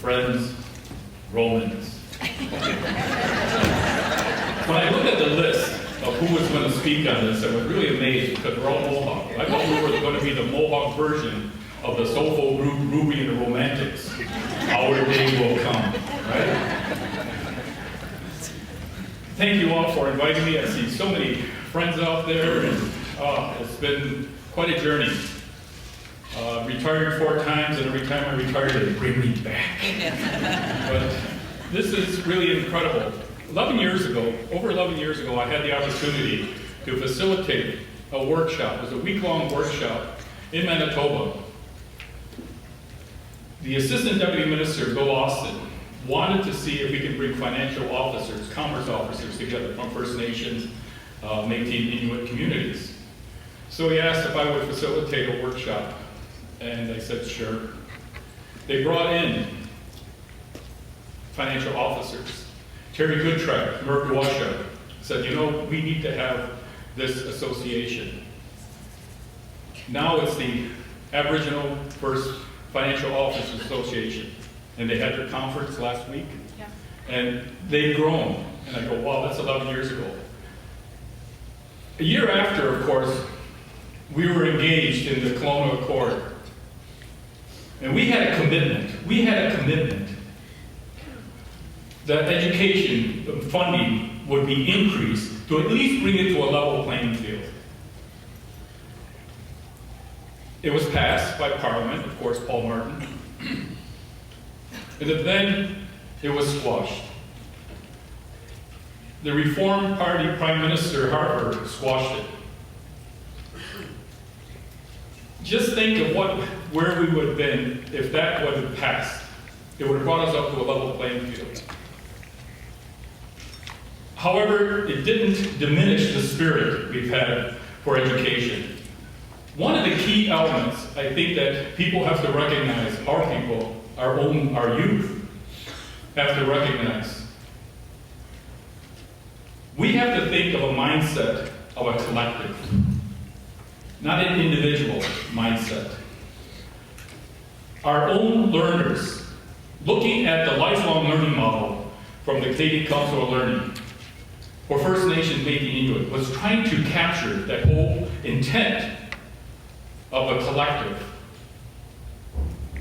friends, Romans. When I look at the list of who was going to speak on this, I was really amazed because we're all Mohawk. I thought we were going to be the Mohawk version of the soulful group Ruby and the Romantics. Our day will come, right? Thank you all for inviting me. I see so many friends out there, and it's been quite a journey. Retired 4 times, and every time I retired, they bring me back. But this is really incredible. Over 11 years ago, I had the opportunity to facilitate a workshop. It was a week-long workshop in Manitoba. The Assistant Deputy Minister, Bill Austin, wanted to see if we could bring financial officers, commerce officers together from First Nations, Métis, Inuit communities. So he asked if I would facilitate a workshop, and I said sure. They brought in financial officers. Terry Goodtrack, Iroquois, said, you know, we need to have this association. Now it's the Aboriginal First Financial Officers Association, and they had their conference last week, and they've grown. And I go, wow, that's 11 years ago. A year after, of course, we were engaged in the Kelowna Accord, and we had a commitment. That education funding would be increased to at least bring it to a level playing field. It was passed by Parliament, of course, Paul Martin. And then it was squashed. The Reform Party Prime Minister Harper squashed it. Just think of where we would have been if that would have passed. It would have brought us up to a level playing field. However, it didn't diminish the spirit we've had for education. One of the key elements, I think, that people have to recognize, our youth have to recognize. We have to think of a mindset of a collective, not an individual mindset. Our own learners, looking at the lifelong learning model from the Canadian Council of Learning, for First Nations, Métis, Inuit, was trying to capture that whole intent of a collective.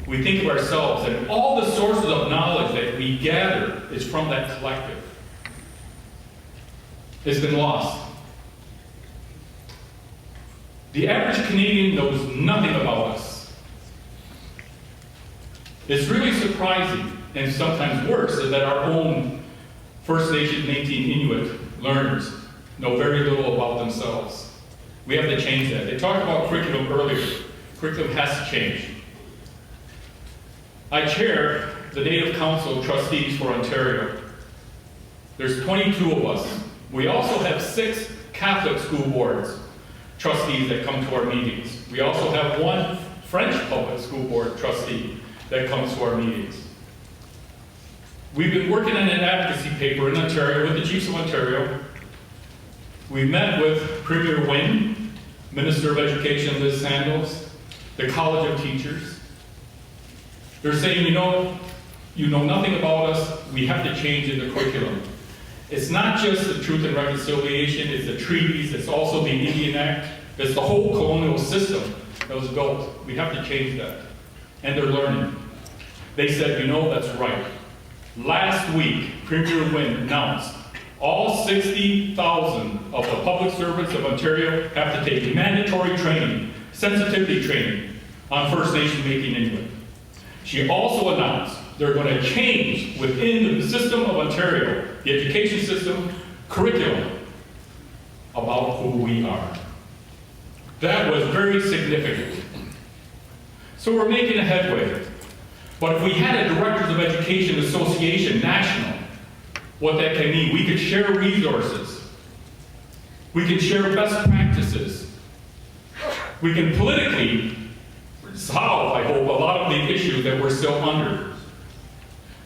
We think of ourselves, and all the sources of knowledge that we gather is from that collective. It's been lost. The average Canadian knows nothing about us. It's really surprising, and sometimes worse, that our own First Nations, Métis, Inuit learners know very little about themselves. We have to change that. They talked about curriculum earlier. Curriculum has to change. I chair the Native Council of Trustees for Ontario. There's 22 of us. We also have 6 Catholic school boards trustees that come to our meetings. We also have 1 French public school board trustee that comes to our meetings. We've been working on an advocacy paper in Ontario with the Chiefs of Ontario. We met with Premier Wynne, Minister of Education Liz Sandals, the College of Teachers. They're saying, you know nothing about us, we have to change in the curriculum. It's not just the Truth and Reconciliation, it's the treaties, it's also the Indian Act, it's the whole colonial system that was built. We have to change that. And they're learning. They said, that's right. Last week, Premier Wynne announced all 60,000 of the public servants of Ontario have to take mandatory training, sensitivity training, on First Nation Métis Inuit. She also announced they're going to change within the system of Ontario, the education system, curriculum, about who we are. That was very significant. So we're making a headway. But if we had a Directors of Education Association, national, what that can mean, we could share resources. We can share best practices. We can politically solve, I hope, a lot of the issues that we're still under.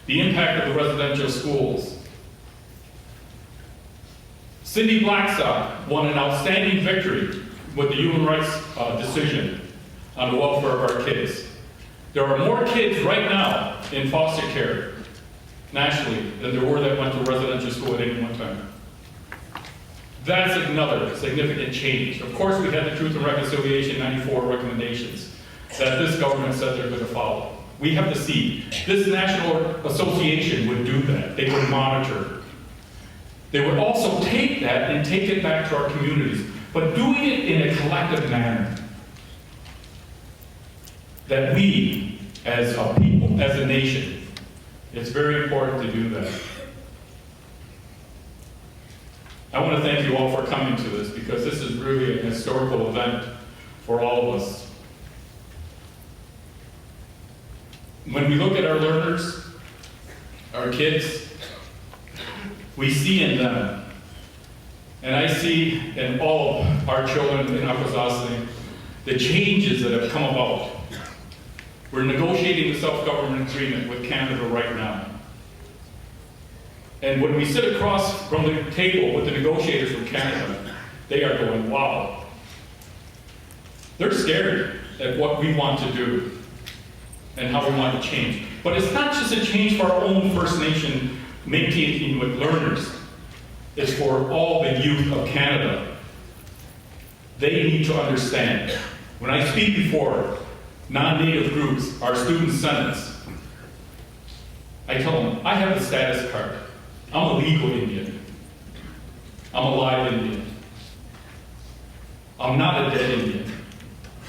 The impact of the residential schools. Cindy Blackstock won an outstanding victory with the human rights decision on the welfare of our kids. There are more kids right now in foster care nationally than there were that went to residential school at any one time. That's another significant change. Of course, we had the Truth and Reconciliation 94 recommendations that this government said they're going to follow. We have to see. This national association would do that. They would monitor. They would also take that and take it back to our communities, but doing it in a collective manner. That we, as a people, as a nation, it's very important to do that. I want to thank you all for coming to this, because this is really an historical event for all of us. When we look at our learners, our kids, we see in them, and I see in all our children in Akwesasne, the changes that have come about. We're negotiating the self-government agreement with Canada right now. And when we sit across from the table with the negotiators from Canada, they are going, wow. They're scared at what we want to do and how we want to change. But it's not just a change for our own First Nation Métis Inuit learners. It's for all the youth of Canada. They need to understand. When I speak before non-Native groups, our student senates, I tell them, I have a status card. I'm a legal Indian. I'm a live Indian. I'm not a dead Indian.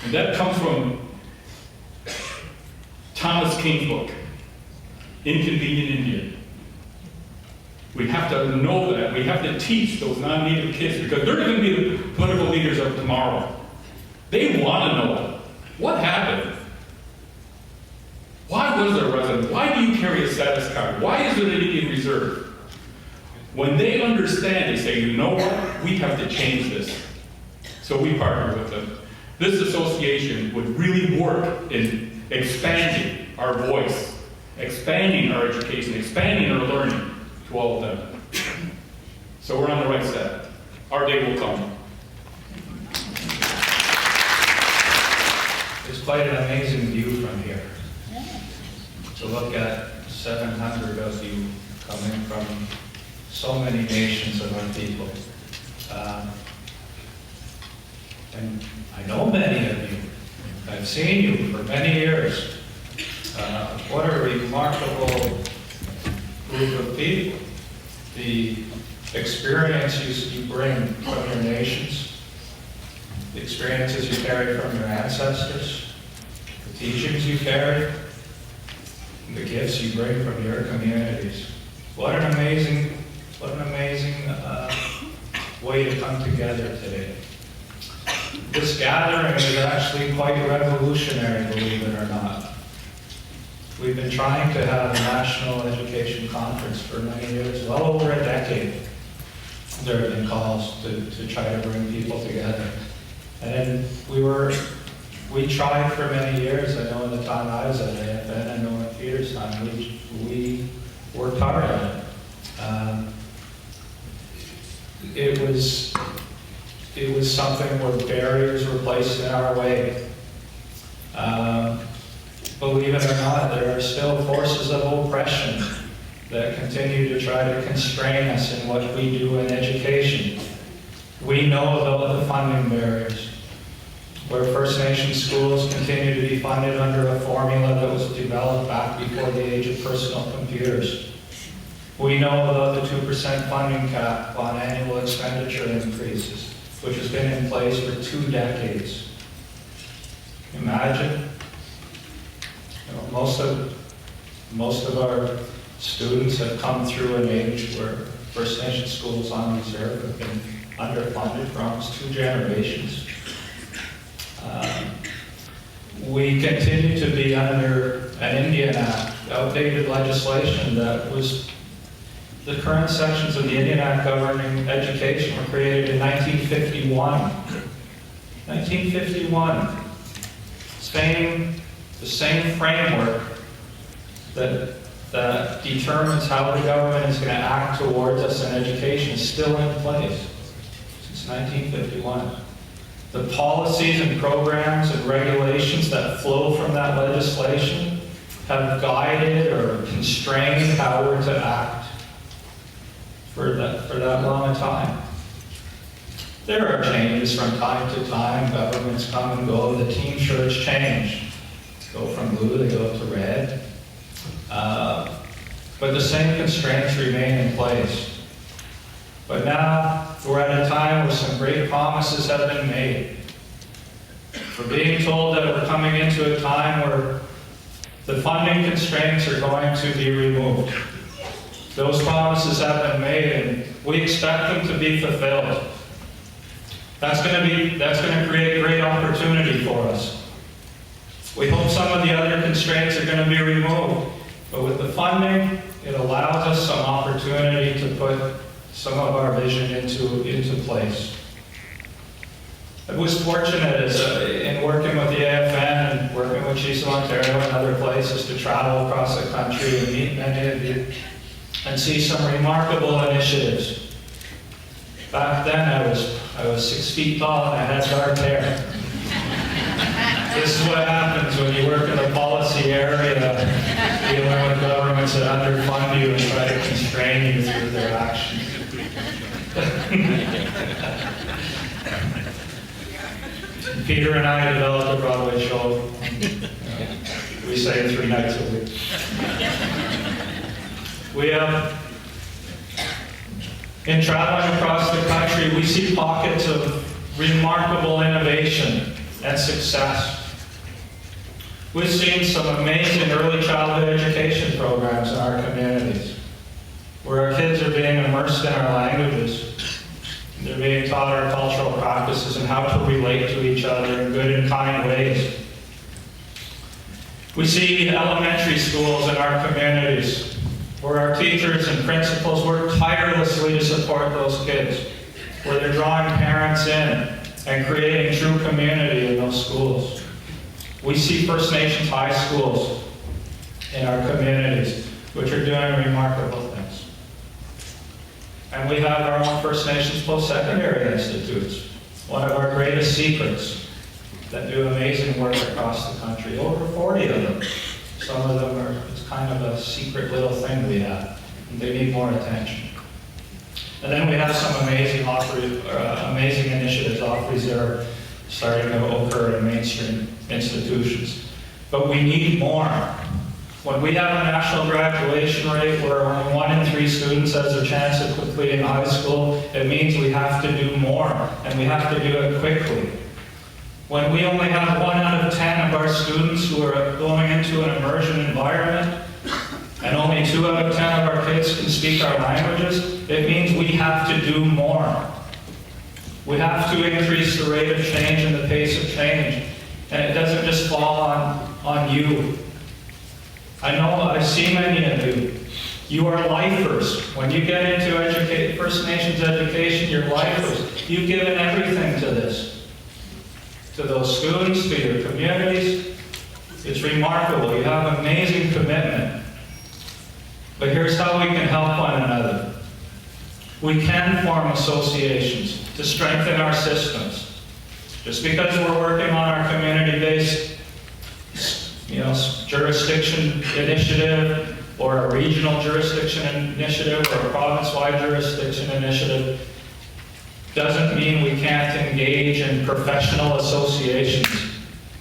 And that comes from Thomas King's book, Inconvenient Indian. We have to know that. We have to teach those non-Native kids, because they're going to be the political leaders of tomorrow. They want to know what happened. Why was there a resident? Why do you carry a status card? Why is it an Indian reserve? When they understand, they say, you know what? We have to change this. So we partner with them. This association would really work in expanding our voice, expanding our education, expanding our learning to all of them. So we're on the right step. Our day will come. It's quite an amazing view from here. To look at 700 of you coming from so many nations of our people. And I know many of you. I've seen you for many years. What a remarkable group of people. The experiences you bring from your nations, the experiences you carry from your ancestors, the teachings you carry, the gifts you bring from your communities. What an amazing way to come together today. This gathering is actually quite revolutionary, believe it or not. We've been trying to have a national education conference for many years, well over a decade. There have been calls to try to bring people together. And we tried for many years. I know in the time I was at AFN, I know in Peter's time, we worked hard on it. It was something where barriers were placed in our way. Believe it or not, there are still forces of oppression that continue to try to constrain us in what we do in education. We know about the funding barriers, where First Nation schools continue to be funded under a formula that was developed back before the age of personal computers. We know about the 2% funding cap on annual expenditure increases, which has been in place for 2 decades. Imagine, most of our students have come through an age where First Nation schools on reserve have been underfunded for almost 2 generations. We continue to be under an Indian Act, outdated legislation that was, the current sections of the Indian Act governing education were created in 1951. 1951. The same framework that determines how the government is going to act towards us in education is still in place since 1951. The policies and programs and regulations that flow from that legislation have guided or constrained how we're to act for that long a time. There are changes from time to time. Governments come and go. The team shirts change. Go from blue, they go to red. But the same constraints remain in place. But now we're at a time where some great promises have been made. We're being told that we're coming into a time where the funding constraints are going to be removed. Those promises have been made, and we expect them to be fulfilled. That's going to create great opportunity for us. We hope some of the other constraints are going to be removed, but with the funding, it allows us some opportunity to put some of our vision into place. I was fortunate in working with the AFN and working with Chiefs of Ontario and other places to travel across the country and meet many of you and see some remarkable initiatives. Back then I was 6 feet tall and I had dark hair. This is what happens when you work in a policy area, dealing with governments that underfund you and try to constrain you through their actions. Peter and I developed a Broadway show. We say it 3 nights a week. We have, in traveling across the country, we see pockets of remarkable innovation and success. We've seen some amazing early childhood education programs in our communities, where our kids are being immersed in our languages. They're being taught our cultural practices and how to relate to each other in good and kind ways. We see elementary schools in our communities where our teachers and principals work tirelessly to support those kids, where they're drawing parents in and creating true community in those schools. We see First Nations high schools in our communities, which are doing remarkable things. And we have our own First Nations post-secondary institutes, one of our greatest secrets, that do amazing work across the country. Over 40 of them. Some of them are, it's kind of a secret little thing we have. And they need more attention. And then we have some amazing initiatives, offerings that are starting to occur in mainstream institutions. But we need more. When we have a national graduation rate where only 1 in 3 students has a chance of completing high school, it means we have to do more, and we have to do it quickly. When we only have 1 out of 10 of our students who are going into an immersion environment, and only 2 out of 10 of our kids can speak our languages, it means we have to do more. We have to increase the rate of change and the pace of change. And it doesn't just fall on you. I know I see many of you. You are lifers. When you get into First Nations education, you're lifers. You've given everything to this. To those students, to your communities. It's remarkable. You have amazing commitment. But here's how we can help one another. We can form associations to strengthen our systems. Just because we're working on our community-based, jurisdiction initiative, or a regional jurisdiction initiative, or a province-wide jurisdiction initiative, doesn't mean we can't engage in professional associations,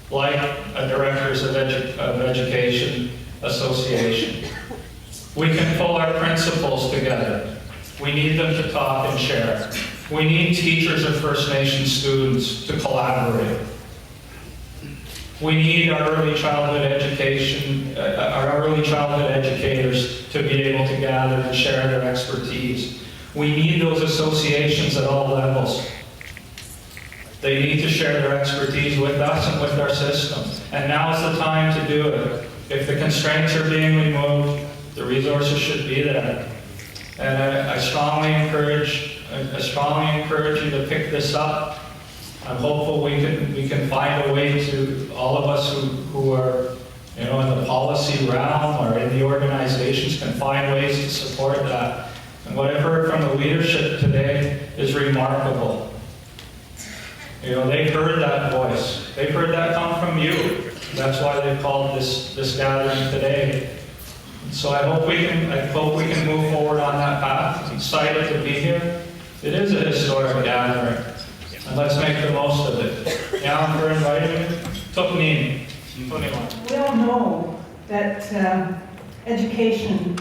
like a Directors of Education Association. We can pull our principals together. We need them to talk and share. We need teachers of First Nation students to collaborate. We need our early childhood education, our early childhood educators to be able to gather and share their expertise. We need those associations at all levels. They need to share their expertise with us and with our system. And now is the time to do it. If the constraints are being removed, the resources should be there. And I strongly encourage you to pick this up. I'm hopeful we can find a way to, all of us who are in the policy realm or in the organizations can find ways to support that. And what I've heard from the leadership today is remarkable. You know, they've heard that voice. They've heard that come from you. That's why they called this gathering today. So I hope we can move forward on that path. I'm excited to be here. It is a historic gathering, and let's make the most of it. Alan, for inviting me. Tupnini. We all know that education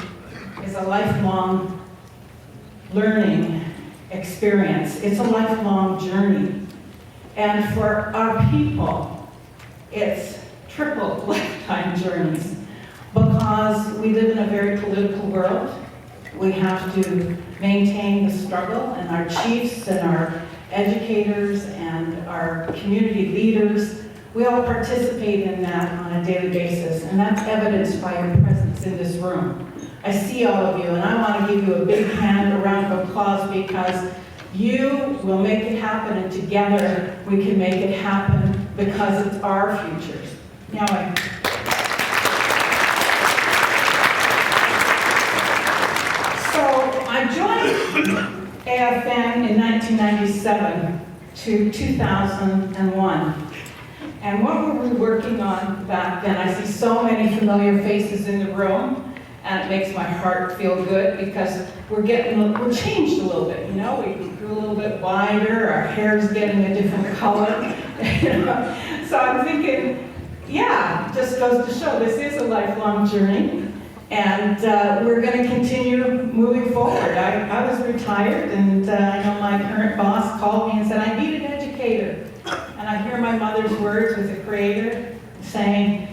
is a lifelong learning experience. It's a lifelong journey. And for our people, it's triple lifetime journeys because we live in a very political world. We have to maintain the struggle, and our chiefs and our educators and our community leaders, we all participate in that on a daily basis, and that's evidenced by your presence in this room. I see all of you, and I want to give you a big hand, a round of applause, because you will make it happen, and together we can make it happen because it's our futures. Now I joined AFN in 1997 to 2001. And what were we working on back then? I see so many familiar faces in the room, and it makes my heart feel good because we're changed a little bit, you know? We grew a little bit wider, our hair's getting a different color. So I'm thinking, yeah, it just goes to show this is a lifelong journey. And we're going to continue moving forward. I was retired, and I know my current boss called me and said, I need an educator. And I hear my mother's words with the Creator saying,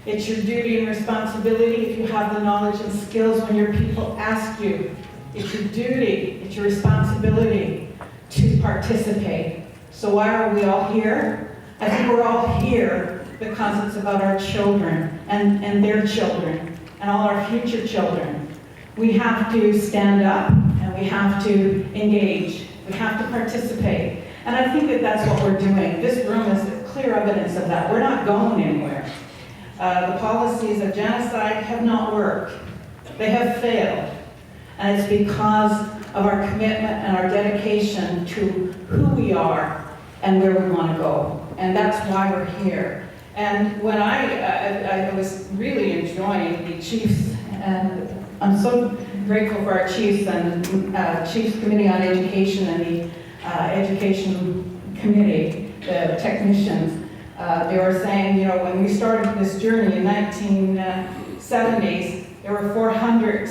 it's your duty and responsibility if you have the knowledge and skills when your people ask you. It's your duty, it's your responsibility to participate. So why are we all here? I think we're all here because it's about our children and their children. And all our future children. We have to stand up, and we have to engage. We have to participate. And I think that that's what we're doing. This room is clear evidence of that. We're not going anywhere. The policies of genocide have not worked. They have failed. And it's because of our commitment and our dedication to who we are and where we want to go. And that's why we're here. And when I was really enjoying the Chiefs, and I'm so grateful for our Chiefs and Chiefs Committee on Education and the Education Committee, the technicians. They were saying, you know, when we started this journey in 1970s, there were 400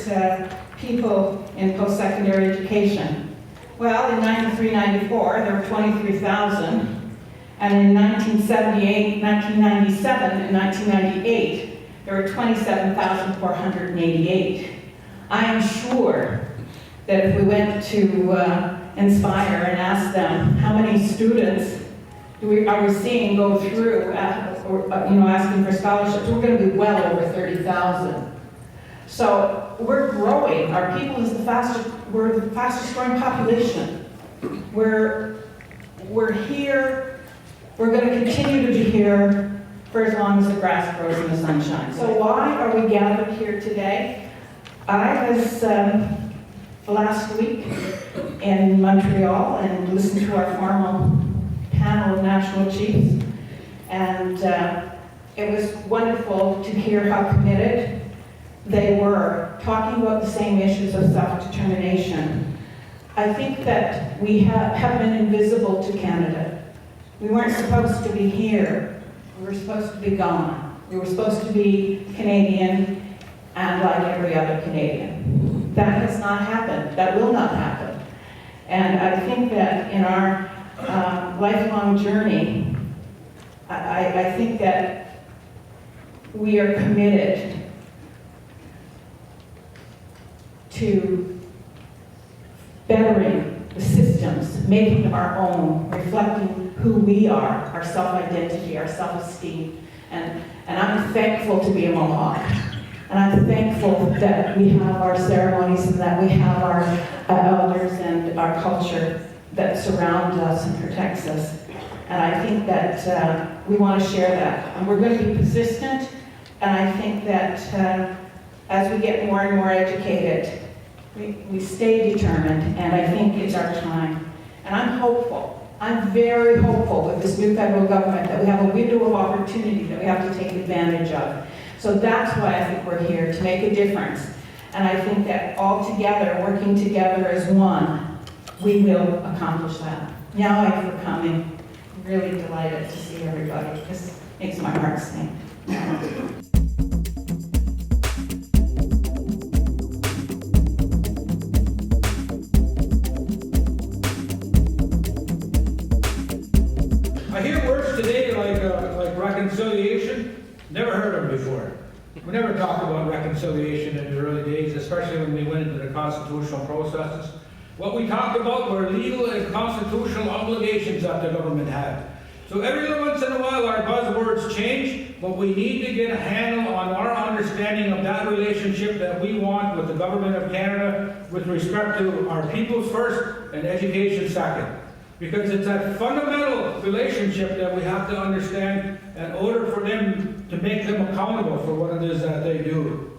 people in post-secondary education. Well, in 93, 94, there were 23,000. And in 1978, 1997, and 1998, there were 27,488. I am sure that if we went to Inspire and asked them how many students are we seeing go through, asking for scholarships, we're going to be well over 30,000. So we're growing. Our people is we're the fastest growing population. We're here. We're going to continue to be here for as long as the grass grows in the sunshine. So why are we gathered here today? I was last week in Montreal and listened to our formal panel of national chiefs. And it was wonderful to hear how committed they were, talking about the same issues of self-determination. I think that we have been invisible to Canada. We weren't supposed to be here. We were supposed to be gone. We were supposed to be Canadian and like every other Canadian. That has not happened. That will not happen. And I think that in our lifelong journey, I think that we are committed to bettering the systems, making them our own, reflecting who we are, our self-identity, our self-esteem. And I'm thankful to be a Mohawk. And I'm thankful that we have our ceremonies and that we have our elders and our culture that surround us and protects us. And I think that we want to share that. And we're going to be persistent. And I think that as we get more and more educated, we stay determined, and I think it's our time. And I'm hopeful. I'm very hopeful with this new federal government that we have a window of opportunity that we have to take advantage of. So that's why I think we're here, to make a difference. And I think that all together, working together as one, we will accomplish that. Now I'm for coming. Really delighted to see everybody. This makes my heart sing. I hear words today like reconciliation. Never heard them before. We never talked about reconciliation in the early days, especially when we went into the constitutional processes. What we talked about were legal and constitutional obligations that the government had. So every once in a while our buzzwords change, but we need to get a handle on our understanding of that relationship that we want with the government of Canada with respect to our peoples first and education second. Because it's that fundamental relationship that we have to understand in order for them to make them accountable for what it is that they do.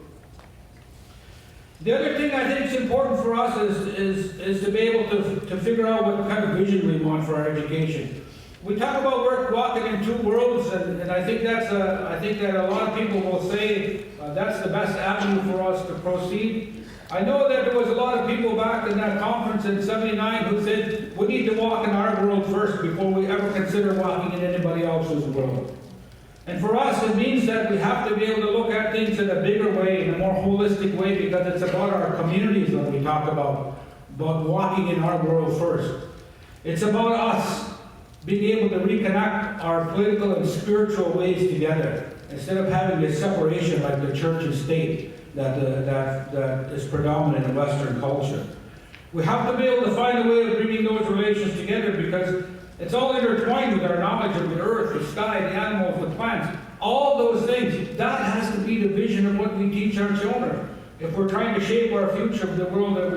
The other thing I think is important for us is to be able to figure out what kind of vision we want for our education. We talk about walking in two worlds, and I think that a lot of people will say that's the best avenue for us to proceed. I know that there was a lot of people back in that conference in '79 who said we need to walk in our world first before we ever consider walking in anybody else's world. And for us, it means that we have to be able to look at things in a bigger way, in a more holistic way, because it's about our communities that we talk about walking in our world first. It's about us being able to reconnect our political and spiritual ways together, instead of having this separation like the church and state that is predominant in Western culture. We have to be able to find a way of bringing those relations together, because it's all intertwined with our knowledge of the earth, the sky, the animals, the plants, all those things. That has to be the vision of what we teach our children if we're trying to shape our future of the world that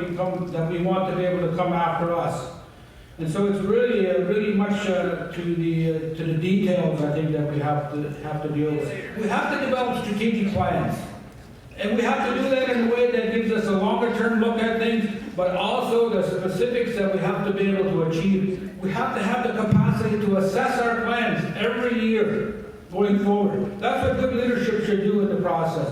we want to be able to come after us. And so it's really much to the details, I think, that we have to deal with. We have to develop strategic plans. And we have to do that in a way that gives us a longer-term look at things, but also the specifics that we have to be able to achieve. We have to have the capacity to assess our plans every year going forward. That's what good leadership should do in the process.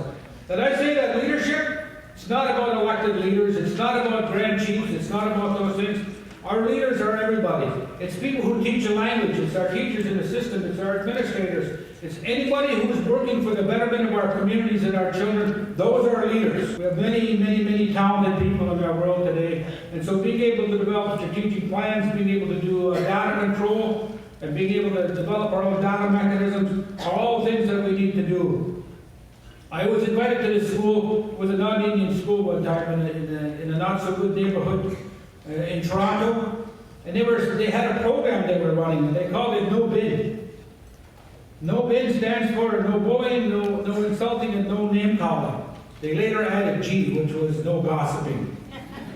And I say that leadership, it's not about elected leaders, it's not about grand chiefs, it's not about those things. Our leaders are everybody. It's people who teach a language, it's our teachers in the system, it's our administrators, it's anybody who's working for the betterment of our communities and our children. Those are our leaders. We have many talented people in our world today. And so being able to develop strategic plans, being able to do data control, and being able to develop our own data mechanisms are all things that we need to do. I was invited to this school with a non-Indian school one time in a not-so-good neighborhood in Toronto, and they had a program they were running, and they called it No Bin. No Bin stands for no bullying, no insulting, and no name calling. They later added G, which was no gossiping.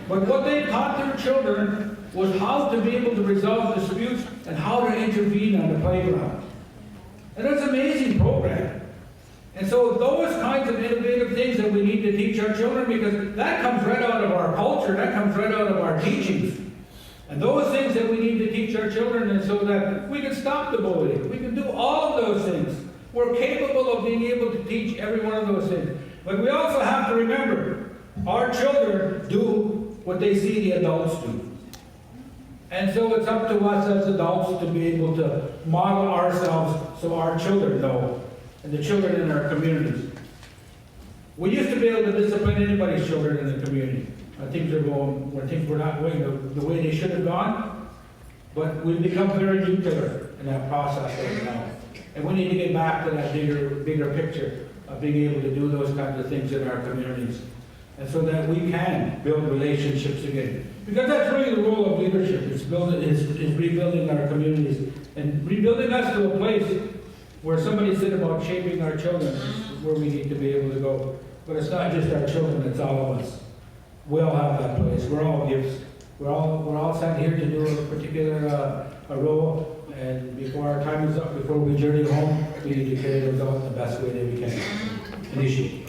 But what they taught their children was how to be able to resolve disputes and how to intervene on the playground. And it's an amazing program. And so those kinds of innovative things that we need to teach our children, because that comes right out of our culture, that comes right out of our teachings. And those things that we need to teach our children, and so that we can stop the bullying. We can do all of those things. We're capable of being able to teach every one of those things. But we also have to remember, our children do what they see the adults do. And so it's up to us as adults to be able to model ourselves so our children know, and the children in our communities. We used to be able to discipline anybody's children in the community. Things were not going the way they should have gone, but we've become very nuclear in that process right now. And we need to get back to that bigger picture of being able to do those kinds of things in our communities. And so that we can build relationships again. Because that's really the role of leadership, is rebuilding our communities and rebuilding us to a place where somebody said about shaping our children, where we need to be able to go. But it's not just our children, it's all of us. We all have that place. We're all gifts. We're all sent here to do a particular a role, and before our time is up, before we journey home, we need to carry those out in the best way that we can. Initiate.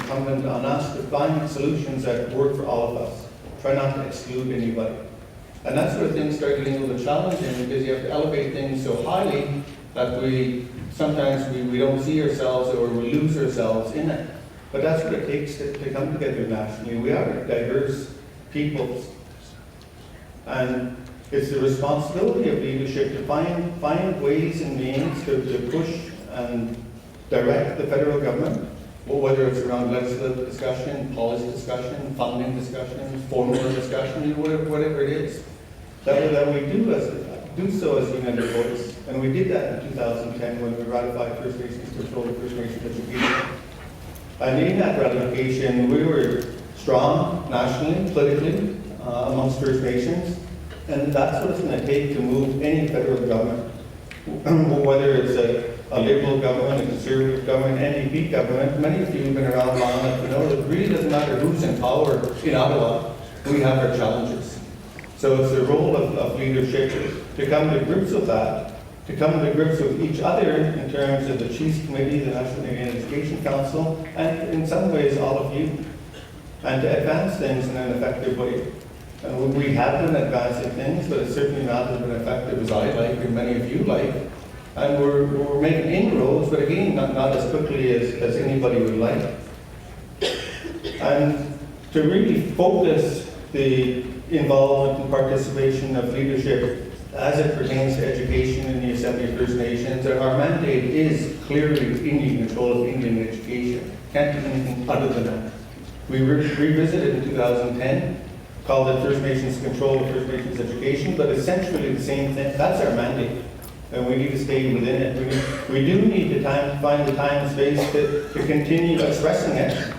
Comment on us to find solutions that work for all of us. try not to exclude anybody. And that's where things start getting a little challenging, because you have to elevate things so highly that sometimes we don't see ourselves or we lose ourselves in it. But that's what it takes to come together nationally. We are diverse peoples. And it's the responsibility of leadership to find ways and means to push and direct the federal government, whether it's around legislative discussion, policy discussion, funding discussion, formula discussion, whatever it is, that we do so as a united voice. And we did that in 2010 when we ratified First Nations control of First Nations education. And in that ratification, we were strong nationally, politically, amongst First Nations, and that's what it's going to take to move any federal government, whether it's a Liberal government, a Conservative government, NDP government. Many of you have been around long enough to know that it really doesn't matter who's in power in Ottawa, we have our challenges. So it's the role of leadership to come to grips with that, to come to grips with each other in terms of the Chiefs Committee, the National Canadian Education Council, and in some ways all of you, and to advance things in an effective way. And we have been advancing things, but it's certainly not as been effective as I like and many of you like. And we're making inroads, but again, not as quickly as anybody would like. And to really focus the involvement and participation of leadership as it pertains to education in the Assembly of First Nations, our mandate is clearly Indian control of Indian education. Can't do anything other than that. We revisited in 2010, called it First Nations control of First Nations education, but essentially the same thing. That's our mandate, and we need to stay within it. We do need to find the time and space to continue expressing it,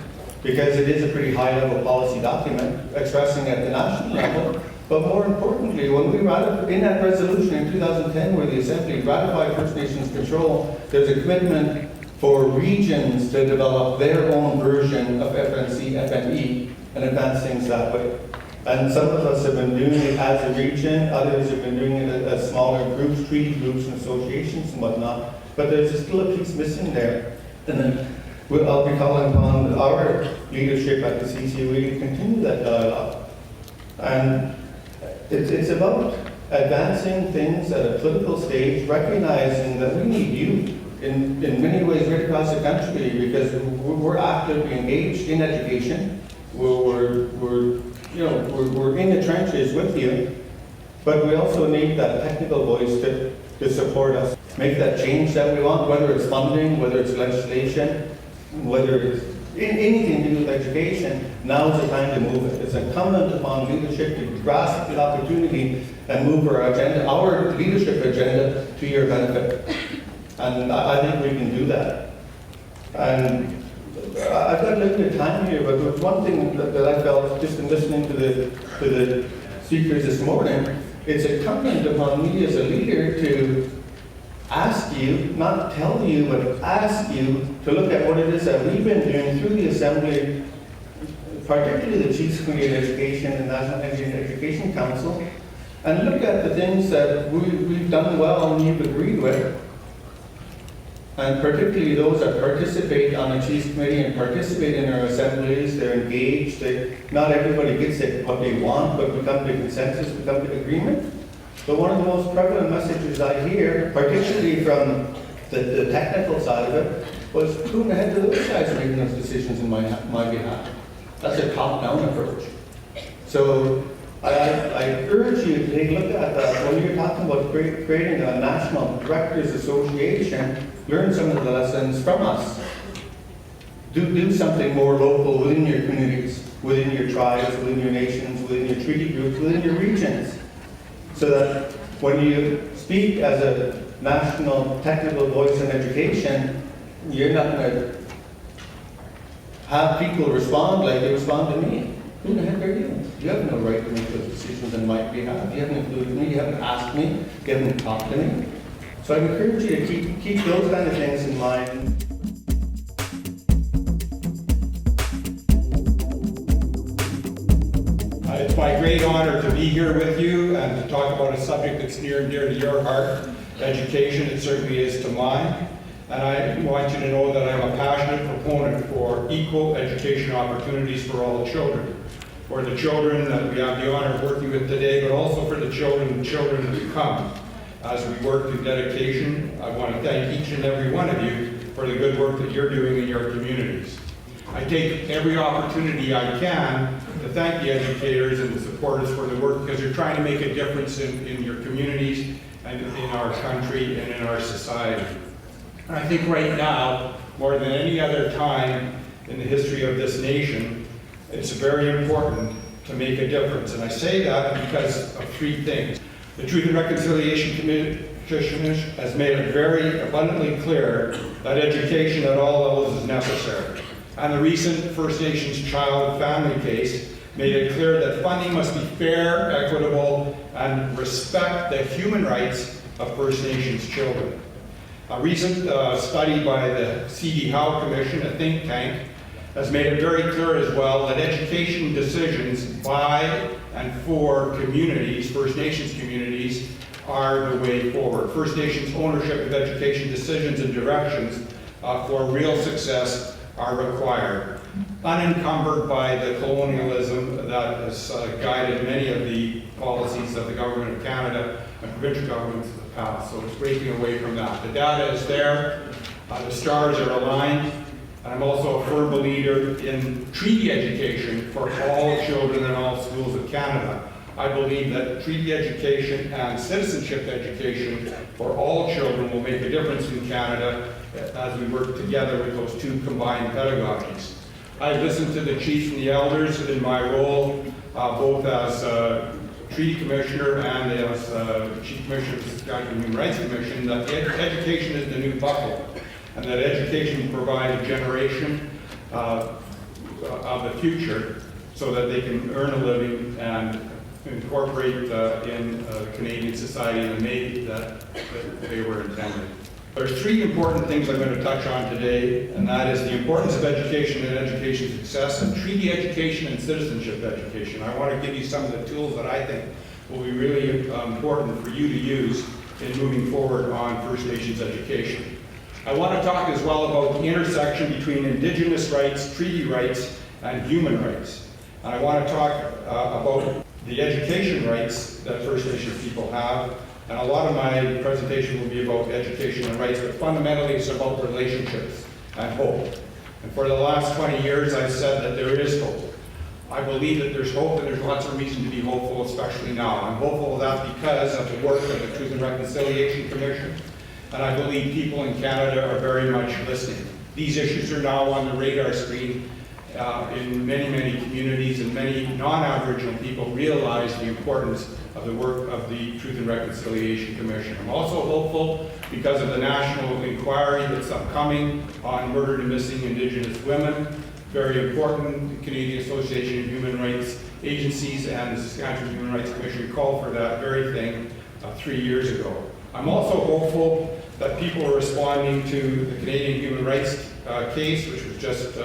because it is a pretty high-level policy document, expressing at the national level. But more importantly, when we ratified in that resolution in 2010, where the Assembly ratified First Nations control, there's a commitment for regions to develop their own version of FNC, FNE, and advance things that way. And some of us have been doing it as a region, others have been doing it as smaller groups, treaty groups and associations and whatnot. But there's still a piece missing there. And then I'll be calling upon our leadership at the CCOE to continue that dialogue. And it's about advancing things at a political stage, recognizing that we need you in many ways right across the country, because we're actively engaged in education. We're in the trenches with you, but we also need that technical voice to support us, make that change that we want, whether it's funding, whether it's legislation, whether it's anything to do with education. Now's the time to move it. It's incumbent upon leadership to grasp the opportunity and move our agenda, our leadership agenda, to your benefit. And I think we can do that. And I've got limited time here, but there was one thing that I felt just in listening to the speakers this morning. It's incumbent upon me as a leader to ask you, not tell you, but ask you to look at what it is that we've been doing through the Assembly, particularly the Chiefs Committee on Education and National Canadian Education Council, and look at the things that we've done well and you've agreed with. And particularly those that participate on the Chiefs Committee and participate in our assemblies, they're engaged. Not everybody gets it what they want, but we come to consensus, we come to agreement. But one of the most prevalent messages I hear, particularly from the technical side of it, was who the heck are those guys making those decisions in my behalf? That's a top-down approach. So I urge you to take a look at that. When you're talking about creating a National Directors Association, learn some of the lessons from us. Do something more local within your communities, within your tribes, within your nations, within your treaty groups, within your regions. So that when you speak as a national technical voice in education, you're not going to have people respond like they respond to me. Who the heck are you? You have no right to make those decisions on my behalf. You haven't included me, you haven't asked me, you haven't talked to me. So I encourage you to keep those kind of things in mind. It's my great honor to be here with you and to talk about a subject that's near and dear to your heart, education. It certainly is to mine. And I want you to know that I'm a passionate proponent for equal education opportunities for all children. for the children that we have the honor of working with today, but also for the children to come. As we work through dedication, I want to thank each and every one of you for the good work that you're doing in your communities. I take every opportunity I can to thank the educators and the supporters for the work, because you're trying to make a difference in your communities and in our country and in our society. And I think right now, more than any other time in the history of this nation, it's very important to make a difference. And I say that because of three things. The Truth and Reconciliation Commission has made it very abundantly clear that education at all levels is necessary. And the recent First Nations child family case made it clear that funding must be fair, equitable, and respect the human rights of First Nations children. A recent study by the C.D. Howe Commission, a think tank, has made it very clear as well that education decisions by and for communities, First Nations communities, are the way forward. First Nations ownership of education decisions and directions for real success are required, unencumbered by the colonialism that has guided many of the policies of the Government of Canada and provincial governments of the past. So it's breaking away from that. The data is there, the stars are aligned, and I'm also a firm believer in treaty education for all children in all schools of Canada. I believe that treaty education and citizenship education for all children will make a difference in Canada as we work together with those two combined pedagogies. I've listened to the chiefs and the elders in my role, both as treaty commissioner and as chief commissioner of the Saskatchewan Human Rights Commission, that education is the new buckle, and that education will provide a generation of the future so that they can earn a living and incorporate in Canadian society in the way that they were intended. There's three important things I'm going to touch on today, and that is the importance of education and education success, and treaty education and citizenship education. I want to give you some of the tools that I think will be really important for you to use in moving forward on First Nations education. I want to talk as well about the intersection between Indigenous rights, treaty rights, and human rights. And I want to talk about the education rights that First Nations people have. And a lot of my presentation will be about education and rights, but fundamentally it's about relationships and hope. And for the last 20 years, I've said that there is hope. I believe that there's hope, and there's lots of reason to be hopeful, especially now. I'm hopeful of that because of the work of the Truth and Reconciliation Commission, and I believe people in Canada are very much listening. These issues are now on the radar screen in many, many communities, and many non-Aboriginal people realize the importance of the work of the Truth and Reconciliation Commission. I'm also hopeful because of the national inquiry that's upcoming on murdered and missing Indigenous women. Very important. The Canadian Association of Human Rights Agencies and the Saskatchewan Human Rights Commission called for that very thing 3 years ago. I'm also hopeful that people are responding to the Canadian Human Rights case, which was just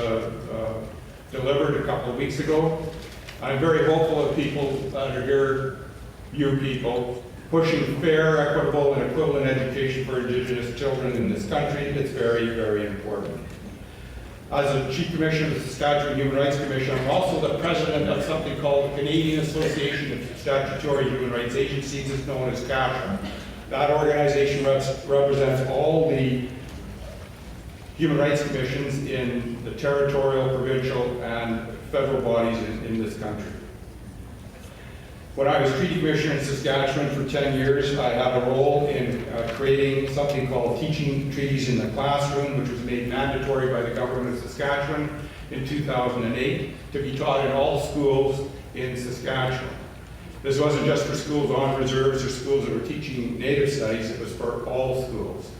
delivered a couple of weeks ago. I'm very hopeful of people that are here, you people, pushing fair, equitable, and equivalent education for Indigenous children in this country. It's very, very important. As a Chief Commissioner of the Saskatchewan Human Rights Commission, I'm also the president of something called the Canadian Association of Statutory Human Rights Agencies. It's known as CASHA. That organization represents all the human rights commissions in the territorial, provincial, and federal bodies in this country. When I was Treaty Commissioner in Saskatchewan for 10 years, I had a role in creating something called Teaching Treaties in the Classroom, which was made mandatory by the Government of Saskatchewan in 2008 to be taught in all schools in Saskatchewan. This wasn't just for schools on reserves or schools that were teaching Native studies, it was for all schools.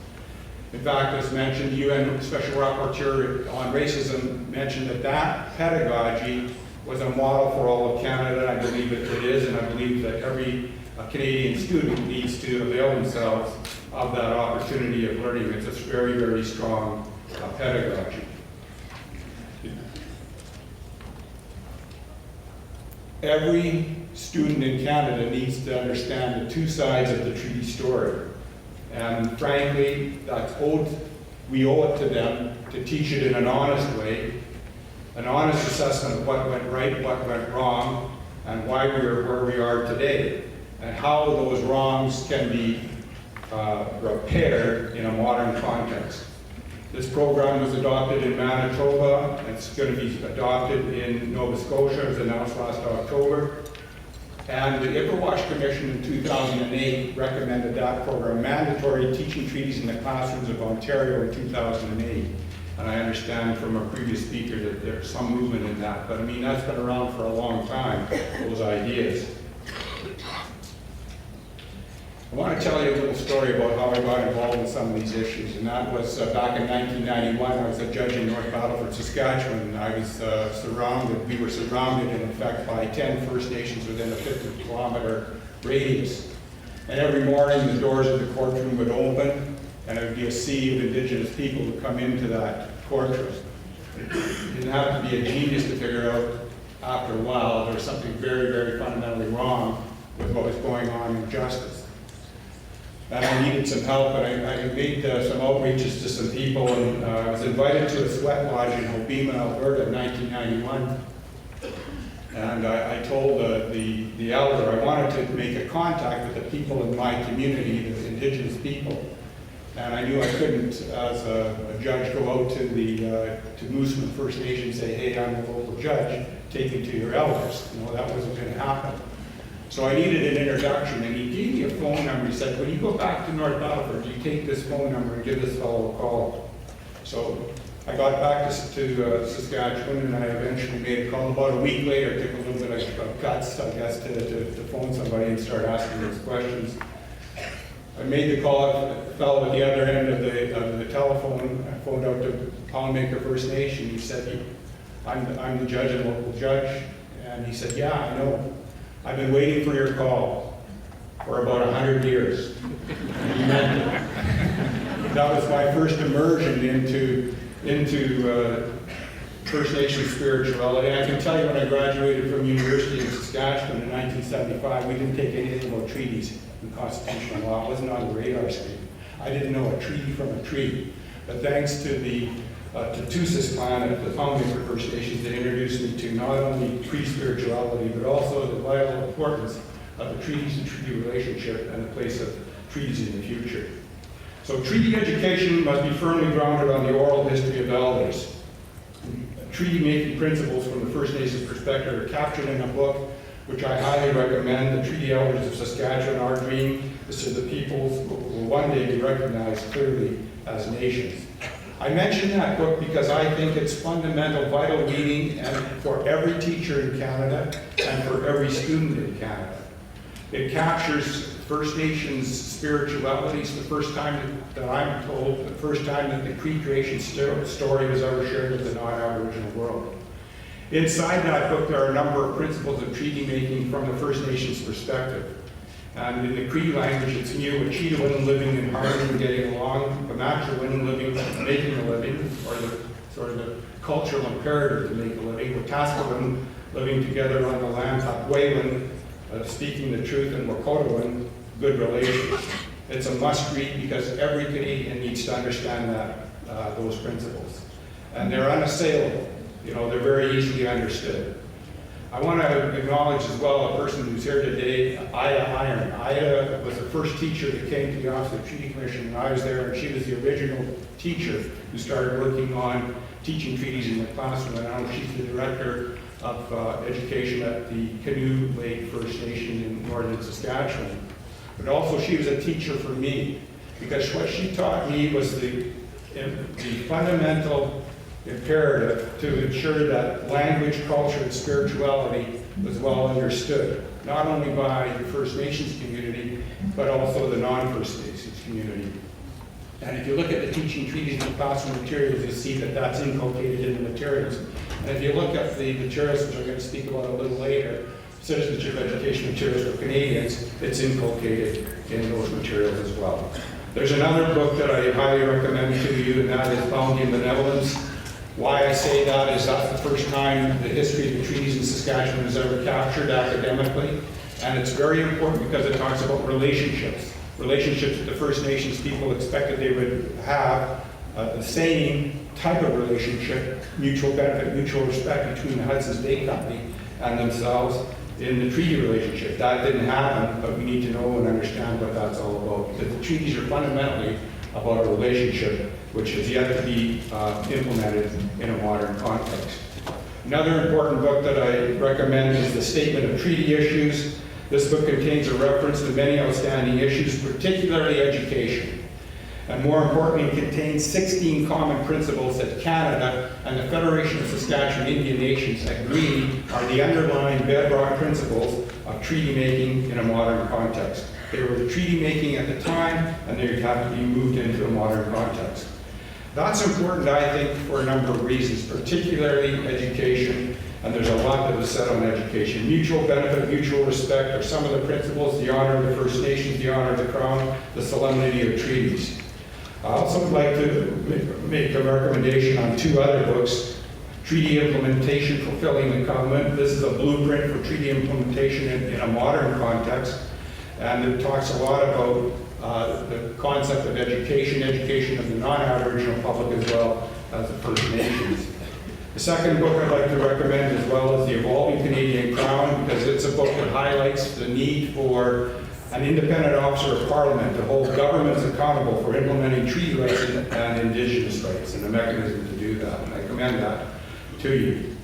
In fact, as mentioned, the UN Special Rapporteur on Racism mentioned that pedagogy was a model for all of Canada. I believe it is, and I believe that every Canadian student needs to avail themselves of that opportunity of learning. It's a very, very strong pedagogy. Every student in Canada needs to understand the two sides of the treaty story. And frankly, we owe it to them to teach it in an honest way an honest assessment of what went right, what went wrong, and why we are where we are today, and how those wrongs can be repaired in a modern context. This program was adopted in Manitoba. It's going to be adopted in Nova Scotia, as announced last October. And the Iroquois Commission in 2008 recommended that program, mandatory teaching treaties in the classrooms of Ontario in 2008. And I understand from a previous speaker that there's some movement in that. But I mean, that's been around for a long time, those ideas. I want to tell you a little story about how I got involved in some of these issues, and that was back in 1991. I was a judge in North Battleford, Saskatchewan, and I was we were surrounded in effect by 10 First Nations within a 50-kilometer radius. And every morning the doors of the courtroom would open, and there would be a sea of Indigenous people who come into that courtroom. You didn't have to be a genius to figure out after a while there was something very, very fundamentally wrong with what was going on in justice. And I needed some help, and I made some outreaches to some people, and I was invited to a sweat lodge in Hobima, Alberta in 1991. And I told the elder I wanted to make a contact with the people in my community, the Indigenous people. And I knew I couldn't, as a judge, go out to to Mooseman First Nation and say, hey, I'm the local judge, take me to your elders. You know, that wasn't going to happen. So I needed an introduction, and he gave me a phone number. He said, when you go back to North Battleford, you take this phone number and give this fellow a call. So I got back to Saskatchewan, and I eventually made a call. About a week later, it took a little bit of guts, I guess, to phone somebody and start asking those questions. I made the call, the fellow at the other end of the telephone. I phoned out to Poundmaker First Nation. He said, I'm the judge and local judge. And he said, yeah, I know. I've been waiting for your call for about 100 years. And he meant it. That was my first immersion into First Nation spirituality. I can tell you when I graduated from University in Saskatchewan in 1975, we didn't take anything about treaties and constitutional law. It wasn't on the radar screen. I didn't know a treaty from a tree. But thanks to the Tusis clan of the Poundmaker First Nations, they introduced me to not only pre-spirituality, but also the vital importance of the treaties and treaty relationship and the place of treaties in the future. So treaty education must be firmly grounded on the oral history of elders. Treaty-making principles from the First Nations perspective are captured in a book which I highly recommend, The Treaty Elders of Saskatchewan. Our dream is so the peoples will one day be recognized clearly as nations. I mention that book because I think it's fundamental, vital reading for every teacher in Canada and for every student in Canada. It captures First Nations spiritualities, the first time that I'm told, the first time that the pre-creation story was ever shared with the non-Aboriginal world. Inside that book, there are a number of principles of treaty making from the First Nations perspective. And in the Cree language, it's new, a Cheetah living in harmony and getting along, a Matchawin living, making a living, or the sort of the cultural imperative to make a living, with Taskawin living together on the land, Tapwaylan, speaking the truth, and Wakotawin, good relations. It's a must read because every Canadian needs to understand that, those principles. And they're unassailable. You know, they're very easily understood. I want to acknowledge as well a person who's here today, Ida Iron. Ida was the first teacher that came to the Office of the Treaty Commission when I was there, and she was the original teacher who started working on teaching treaties in the classroom. And now she's the director of education at the Canoe Lake First Nation in northern Saskatchewan. But also she was a teacher for me, because what she taught me was the fundamental imperative to ensure that language, culture, and spirituality was well understood, not only by the First Nations community, but also the non-First Nations community. And if you look at the teaching treaties and classroom materials, you'll see that that's inculcated in the materials. And if you look at the materials, which I'm going to speak about a little later, citizenship education materials for Canadians, it's inculcated in those materials as well. There's another book that I highly recommend to you, and that is Bounty and Benevolence. Why I say that is that's the first time the history of the treaties in Saskatchewan is ever captured academically. And it's very important because it talks about relationships that the First Nations people expected they would have, the same type of relationship, mutual benefit, mutual respect between the Hudson's Bay Company and themselves in the treaty relationship. That didn't happen, but we need to know and understand what that's all about. Because the treaties are fundamentally about a relationship which is yet to be implemented in a modern context. Another important book that I recommend is the Statement of Treaty Issues. This book contains a reference to many outstanding issues, particularly education. And more importantly, it contains 16 common principles that Canada and the Federation of Saskatchewan Indian Nations agree are the underlying bedrock principles of treaty making in a modern context. They were the treaty making at the time, and they have to be moved into a modern context. That's important, I think, for a number of reasons, particularly education, and there's a lot that was said on education. Mutual benefit, mutual respect are some of the principles, the honor of the First Nations, the honor of the Crown, the solemnity of treaties. I also would like to make a recommendation on two other books, Treaty Implementation, Fulfilling the Covenant. This is a blueprint for treaty implementation in a modern context, and it talks a lot about the concept of education of the non-Aboriginal public as well as the First Nations. The second book I'd like to recommend as well is The Evolving Canadian Crown, because it's a book that highlights the need for an independent officer of Parliament to hold governments accountable for implementing treaty rights and Indigenous rights, and the mechanism to do that, and I commend that to you.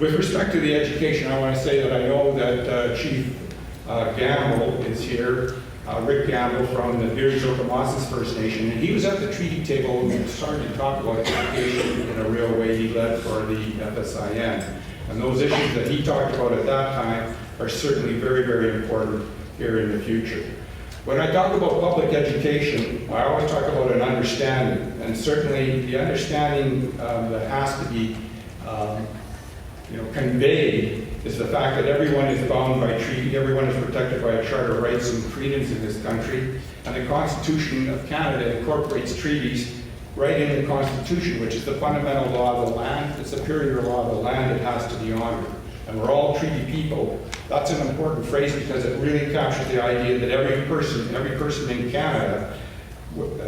With respect to the education, I want to say that I know that Chief Gamble is here, Rick Gamble from the Iroquois First Nation, and he was at the treaty table and started to talk about education in a real way. He led for the FSIN. And those issues that he talked about at that time are certainly very, very important here in the future. When I talk about public education, I always talk about an understanding, and certainly the understanding that has to be conveyed is the fact that everyone is bound by treaty, everyone is protected by a charter of rights and freedoms in this country, and the Constitution of Canada incorporates treaties right in the Constitution, which is the fundamental law of the land, the superior law of the land. It has to be honored. And we're all treaty people. That's an important phrase because it really captures the idea that every person in Canada,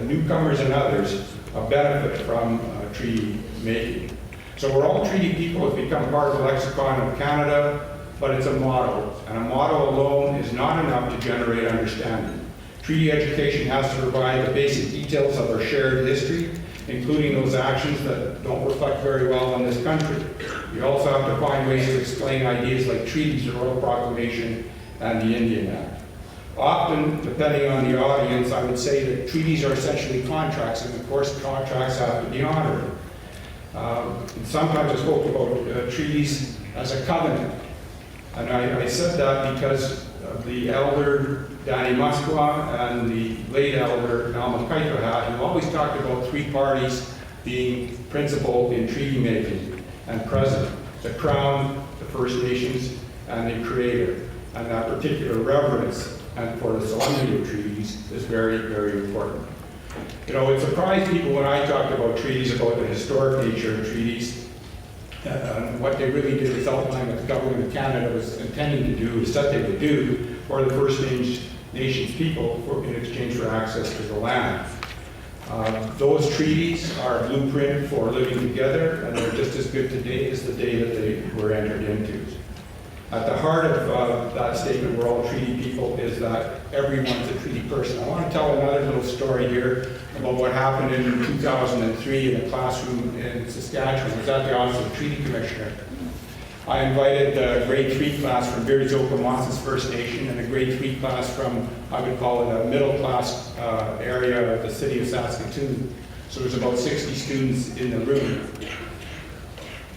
newcomers and others, benefit from treaty making. So we're all treaty people. It's become part of the lexicon of Canada, but it's a motto. And a motto alone is not enough to generate understanding. Treaty education has to provide the basic details of our shared history, including those actions that don't reflect very well on this country. We also have to find ways to explain ideas like treaties, the Royal Proclamation, and the Indian Act. Often, depending on the audience, I would say that treaties are essentially contracts, and of course contracts have to be honored. Sometimes I spoke about treaties as a covenant, and I said that because of the elder Danny Musqua and the late elder Alma Kaitoha, who always talked about three parties being principal in treaty making and present: the Crown, the First Nations, and the Creator. And that particular reverence and for the solemnity of treaties is very, very important. You know, it surprised people when I talked about treaties, about the historic nature of treaties. What they really did is outline what the government of Canada was intending to do, is that they would do for the First Nations people in exchange for access to the land. Those treaties are a blueprint for living together, and they're just as good today as the day that they were entered into. At the heart of that statement, we're all treaty people, is that everyone's a treaty person. I want to tell another little story here about what happened in 2003 in a classroom in Saskatchewan. I was at the Office of the Treaty Commissioner. I invited a grade 3 class from Iroquois First Nation and a grade 3 class from, I would call it a middle class area of the city of Saskatoon. So there's about 60 students in the room.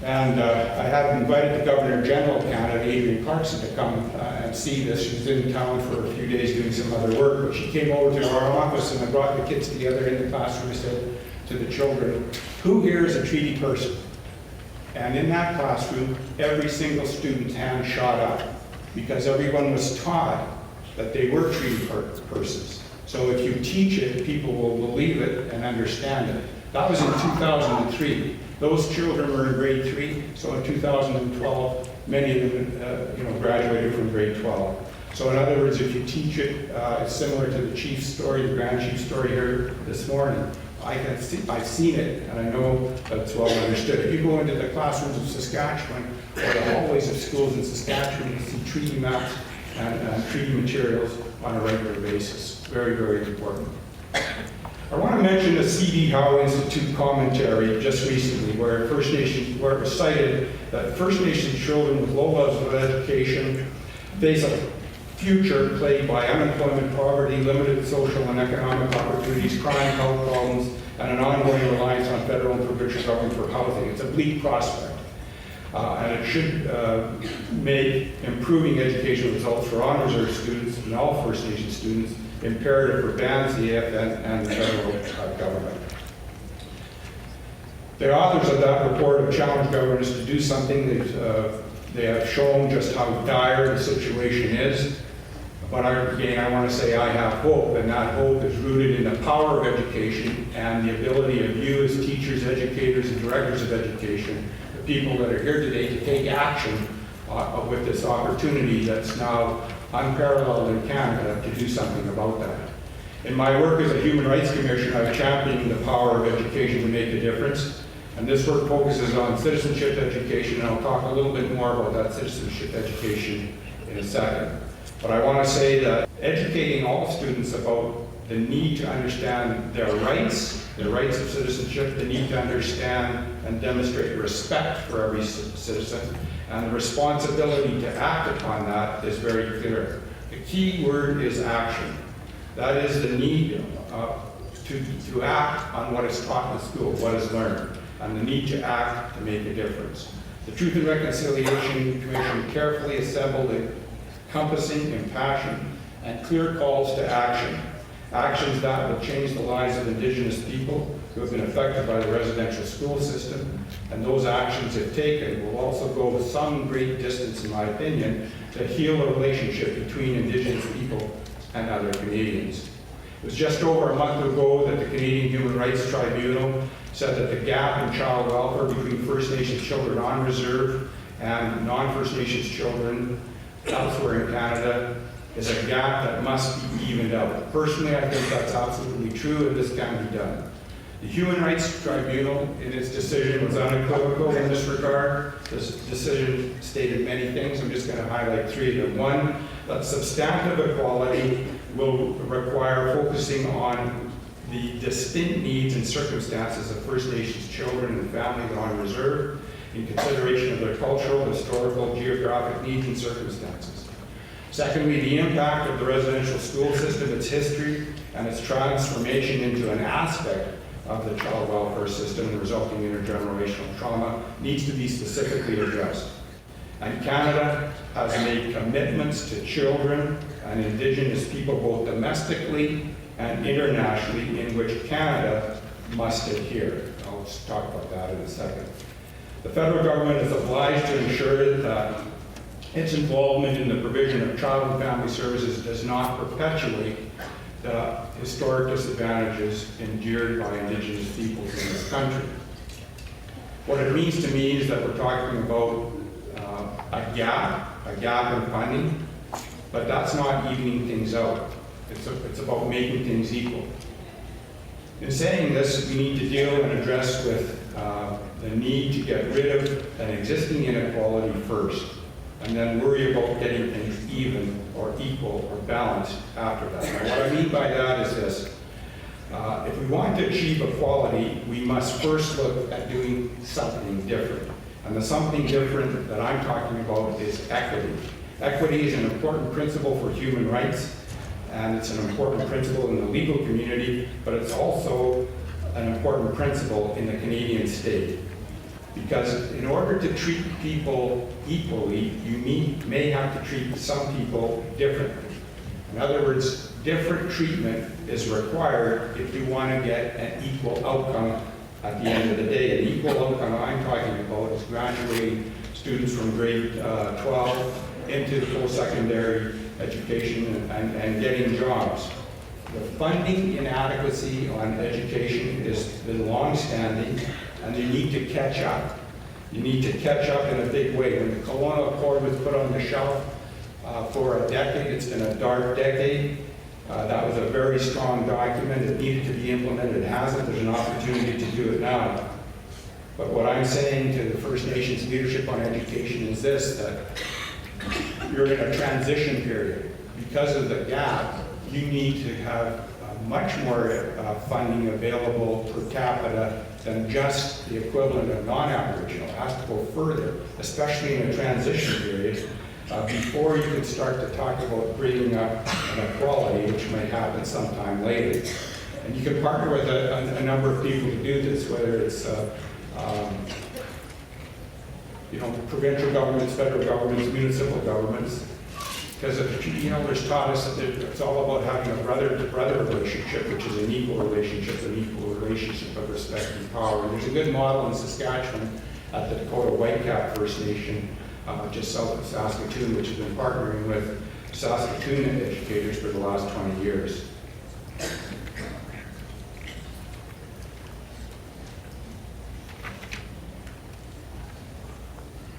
And I had invited the Governor General of Canada, Adrienne Clarkson, to come and see this. She was in town for a few days doing some other work, but she came over to our office and I brought the kids together in the classroom and said to the children, who here is a treaty person? And in that classroom, every single student's hand shot up because everyone was taught that they were treaty persons. So if you teach it, people will believe it and understand it. That was in 2003. Those children were in grade 3, so in 2012, many of them graduated from grade 12. So in other words, if you teach it, it's similar to the chief's story, the Grand Chief's story here this morning. I've seen it, and I know that it's well understood. If you go into the classrooms of Saskatchewan, or the hallways of schools in Saskatchewan, you see treaty maps and treaty materials on a regular basis. Very, very important. I want to mention the C.D. Howe Institute commentary just recently, where it was cited that First Nation children with low levels of education face a future plagued by unemployment, poverty, limited social and economic opportunities, crime, health problems, and an ongoing reliance on federal and provincial government for housing. It's a bleak prospect. And it should make improving educational results for on-reserve students and all First Nation students imperative for BANS, the AFN, and the federal government. The authors of that report have challenged governments to do something. They have shown just how dire the situation is. But again, I want to say I have hope, and that hope is rooted in the power of education and the ability of you as teachers, educators, and directors of education, the people that are here today, to take action with this opportunity that's now unparalleled in Canada to do something about that. In my work as a Human Rights Commissioner, I've championed the power of education to make a difference. And this work focuses on citizenship education, and I'll talk a little bit more about that citizenship education in a second. But I want to say that educating all students about the need to understand their rights of citizenship, the need to understand and demonstrate respect for every citizen, and the responsibility to act upon that is very clear. The key word is action. That is the need to act on what is taught in school, what is learned, and the need to act to make a difference. The Truth and Reconciliation Commission carefully assembled encompassing, impassioned, and clear calls to action. Actions that will change the lives of Indigenous people who have been affected by the residential school system. And those actions, if taken, will also go some great distance, in my opinion, to heal the relationship between Indigenous people and other Canadians. It was just over a month ago that the Canadian Human Rights Tribunal said that the gap in child welfare between First Nations children on reserve and non-First Nations children elsewhere in Canada is a gap that must be evened out. Personally, I think that's absolutely true, and this can be done. The Human Rights Tribunal, in its decision, was unequivocal in this regard. This decision stated many things. I'm just going to highlight three of them. One, that substantive equality will require focusing on the distinct needs and circumstances of First Nations children and families on reserve, in consideration of their cultural, historical, geographic needs and circumstances. Secondly, the impact of the residential school system, its history, and its transformation into an aspect of the child welfare system and resulting intergenerational trauma needs to be specifically addressed. And Canada has made commitments to children and Indigenous people both domestically and internationally in which Canada must adhere. I'll talk about that in a second. The federal government is obliged to ensure that its involvement in the provision of child and family services does not perpetuate the historic disadvantages endured by Indigenous peoples in this country. What it means to me is that we're talking about a gap in funding, but that's not evening things out. It's about making things equal. In saying this, we need to deal and address with the need to get rid of an existing inequality first, and then worry about getting things even or equal or balanced after that. Now, what I mean by that is this. If we want to achieve equality, we must first look at doing something different. And the something different that I'm talking about is equity. Equity is an important principle for human rights, and it's an important principle in the legal community, but it's also an important principle in the Canadian state. Because in order to treat people equally, you may have to treat some people differently. In other words, different treatment is required if you want to get an equal outcome at the end of the day. An equal outcome I'm talking about is graduating students from grade 12 into post-secondary education and getting jobs. The funding inadequacy on education has been long-standing, and you need to catch up. You need to catch up in a big way. When the Kelowna Accord was put on the shelf for a decade, it's been a dark decade. That was a very strong document. It needed to be implemented. It hasn't. There's an opportunity to do it now. But what I'm saying to the First Nations leadership on education is this, that you're in a transition period. Because of the gap, you need to have much more funding available per capita than just the equivalent of non-Aboriginal. It has to go further, especially in a transition period, before you can start to talk about bringing up an equality, which might happen sometime later. And you can partner with a number of people to do this, whether it's provincial governments, federal governments, municipal governments. Because the treaty elders taught us that it's all about having a brother-to-brother relationship, which is an equal relationship of respect and power. And there's a good model in Saskatchewan at the Dakota Whitecap First Nation, just south of Saskatoon, which has been partnering with Saskatoon educators for the last 20 years.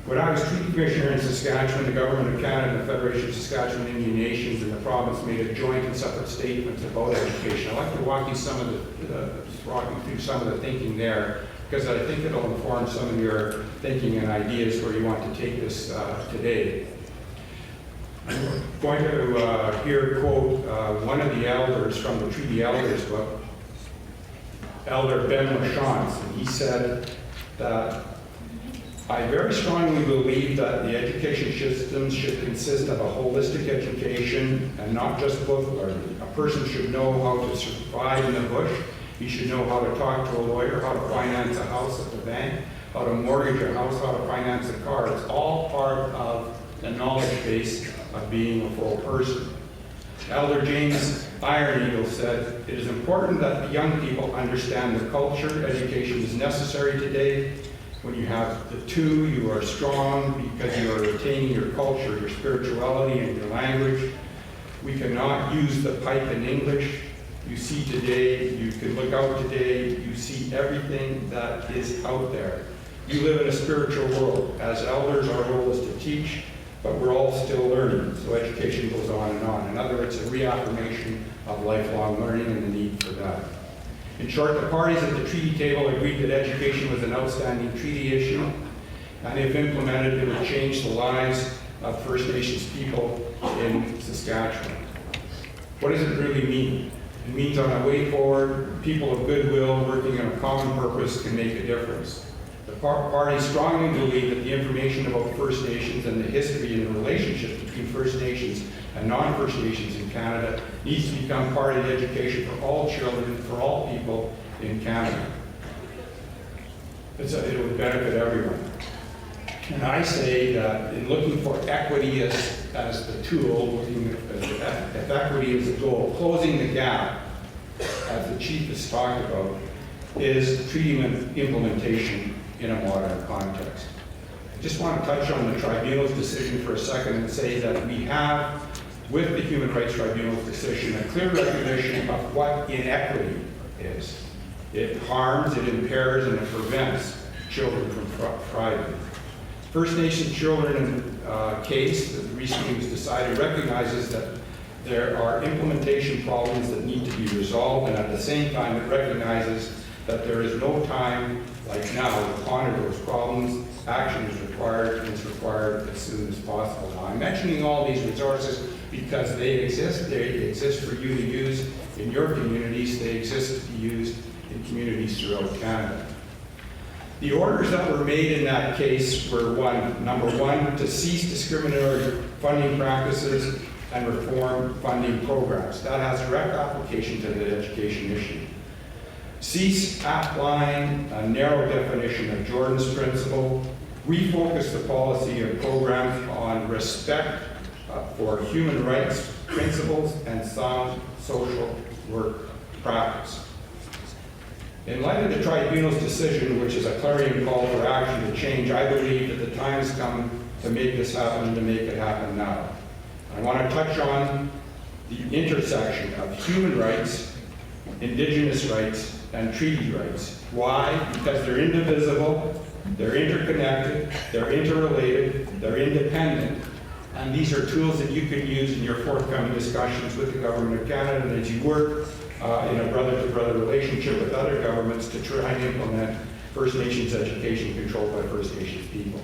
When I was Treaty Commissioner in Saskatchewan, the Government of Canada, the Federation of Saskatchewan Indian Nations, and the province made a joint and separate statement about education. I'd like to walk you through some of the thinking there, because I think it'll inform some of your thinking and ideas where you want to take this today. I'm going to here quote one of the elders from the Treaty Elders book, Elder Ben Lachance, and he said that I very strongly believe that the education systems should consist of a holistic education and not just book learning. A person should know how to survive in the bush. He should know how to talk to a lawyer, how to finance a house at the bank, how to mortgage a house, how to finance a car. It's all part of the knowledge base of being a full person. Elder James Iron Eagle said, "It is important that the young people understand the culture. Education is necessary today. When you have the two, you are strong because you are retaining your culture, your spirituality, and your language. We cannot use the pipe in English. You see today, you can look out today, you see everything that is out there. You live in a spiritual world. As elders, our role is to teach, but we're all still learning." So education goes on and on. In other words, a reaffirmation of lifelong learning and the need for that. In short, the parties at the treaty table agreed that education was an outstanding treaty issue, and if implemented, it would change the lives of First Nations people in Saskatchewan. What does it really mean? It means on our way forward, people of goodwill working on a common purpose can make a difference. The parties strongly believe that the information about First Nations and the history and the relationship between First Nations and non-First Nations in Canada needs to become part of the education for all children, for all people in Canada. It would benefit everyone. And I say that in looking for equity as the tool, looking at equity as the goal, closing the gap, as the Chief has talked about, is treaty implementation in a modern context. I just want to touch on the Tribunal's decision for a second and say that we have, with the Human Rights Tribunal's decision, a clear recognition of what inequity is. It harms, it impairs, and it prevents children from thriving. First Nations children case that recently was decided recognizes that there are implementation problems that need to be resolved, and at the same time it recognizes that there is no time like now to ponder those problems. Action is required, and it's required as soon as possible. Now, I'm mentioning all these resources because they exist. They exist for you to use in your communities. They exist to be used in communities throughout Canada. The orders that were made in that case were number one, to cease discriminatory funding practices and reform funding programs. That has direct application to the education issue. Cease applying a narrow definition of Jordan's principle. Refocus the policy and programs on respect for human rights principles and sound social work practice. In light of the Tribunal's decision, which is a clarion call for action to change, I believe that the time has come to make this happen, to make it happen now. I want to touch on the intersection of human rights, Indigenous rights, and treaty rights. Why? Because they're indivisible, they're interconnected, they're interrelated, they're independent, And these are tools that you can use in your forthcoming discussions with the Government of Canada and as you work in a brother-to-brother relationship with other governments to try and implement First Nations education controlled by First Nations people.